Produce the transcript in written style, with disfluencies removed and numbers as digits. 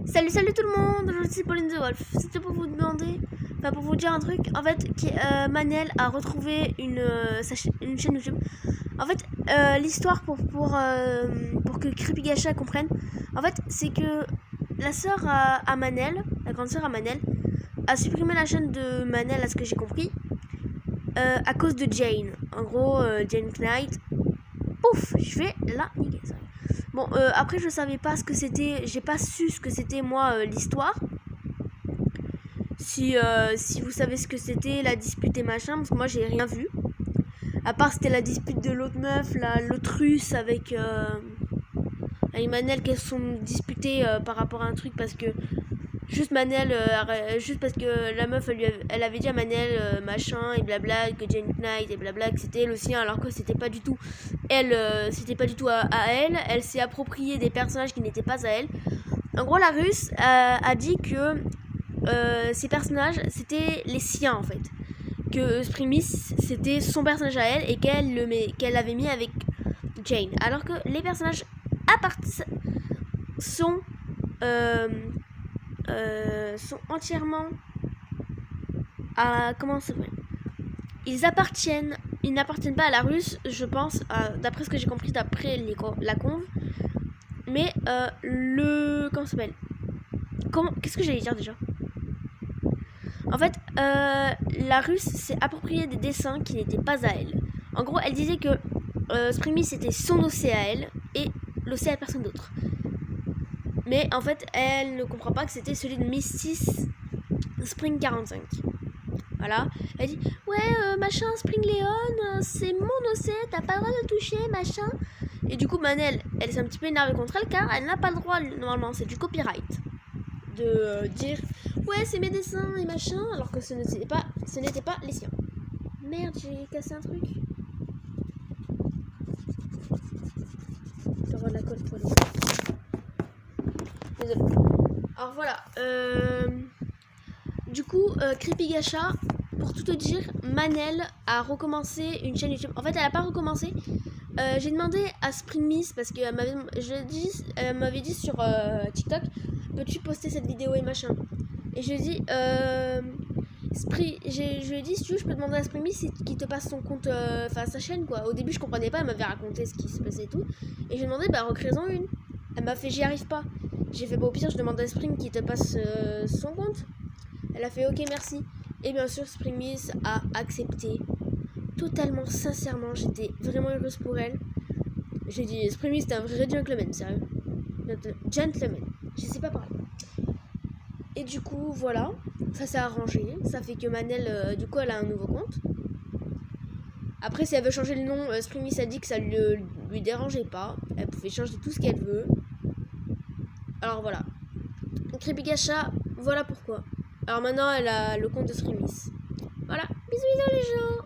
Salut tout le monde, je suis Pauline The Wolf. C'était pour vous demander, pour vous dire un truc. En fait, Manel a retrouvé une chaîne YouTube. En fait, l'histoire pour que CreepyGacha comprenne, en fait, c'est que la sœur à Manel, la grande sœur à Manel, a supprimé la chaîne de Manel, à ce que j'ai compris, à cause de Jane. En gros, Jane Knight, pouf, je vais la niquer ça. Bon, après je savais pas ce que c'était, j'ai pas su ce que c'était moi l'histoire. Si vous savez ce que c'était la dispute et machin, parce que moi j'ai rien vu. À part c'était la dispute de l'autre meuf, l'autre russe avec Manel qui se sont disputés par rapport à un truc parce que juste Manel, juste parce que la meuf elle avait dit à Manel machin et blabla, que Jane Knight et blabla, que c'était le sien alors que c'était pas du tout elle, c'était pas du tout à elle. Elle s'est appropriée des personnages qui n'étaient pas à elle. En gros, la russe a dit que ces personnages c'était les siens en fait. Que Sprimis c'était son personnage à elle et qu'elle l'avait mis avec Jane. Alors que les personnages sont entièrement à comment ça s'appelle. Ils n'appartiennent pas à la russe, je pense, d'après ce que j'ai compris d'après la conve. Mais comment ça s'appelle. Qu'est-ce que j'allais dire déjà? En fait, la russe s'est appropriée des dessins qui n'étaient pas à elle. En gros, elle disait que Springy c'était son OC à elle et l'OC à personne d'autre. Mais en fait, elle ne comprend pas que c'était celui de Misty Spring 45. Voilà. Elle dit ouais machin Spring Leon, c'est mon OC, t'as pas le droit de toucher machin. Et du coup Manel, elle s'est un petit peu énervée contre elle car elle n'a pas le droit normalement, c'est du copyright de dire ouais c'est mes dessins et machin alors que ce n'était pas les siens. Merde, j'ai cassé un truc. Je vais avoir de la colle pour les. Désolé. Alors voilà. Du coup, CreepyGacha, pour tout te dire, Manel a recommencé une chaîne YouTube. En fait, elle a pas recommencé. J'ai demandé à Springmiss parce qu'elle m'avait dit sur TikTok, peux-tu poster cette vidéo et machin. Et je lui ai dit, je lui ai dit, si tu veux, je peux demander à Springmiss qu'il te passe son compte, sa chaîne quoi. Au début, je comprenais pas, elle m'avait raconté ce qui se passait et tout. Et je lui ai demandé, recrée-en une. Elle m'a fait, j'y arrive pas. J'ai fait, au pire, je demande à Spring qu'il te passe son compte. Elle a fait ok merci. Et bien sûr Springmiss a accepté. Totalement sincèrement, j'étais vraiment heureuse pour elle. J'ai dit Springmiss t'es un vrai gentleman, sérieux. Gentleman, je sais pas parler. Et du coup voilà, ça s'est arrangé. Ça fait que Manel du coup elle a un nouveau compte. Après si elle veut changer le nom, Springmiss a dit que ça lui dérangeait pas. Elle pouvait changer tout ce qu'elle veut. Alors voilà. CreepyGacha, voilà pourquoi. Alors maintenant, elle a le compte de Springmiss. Voilà, bisous les gens.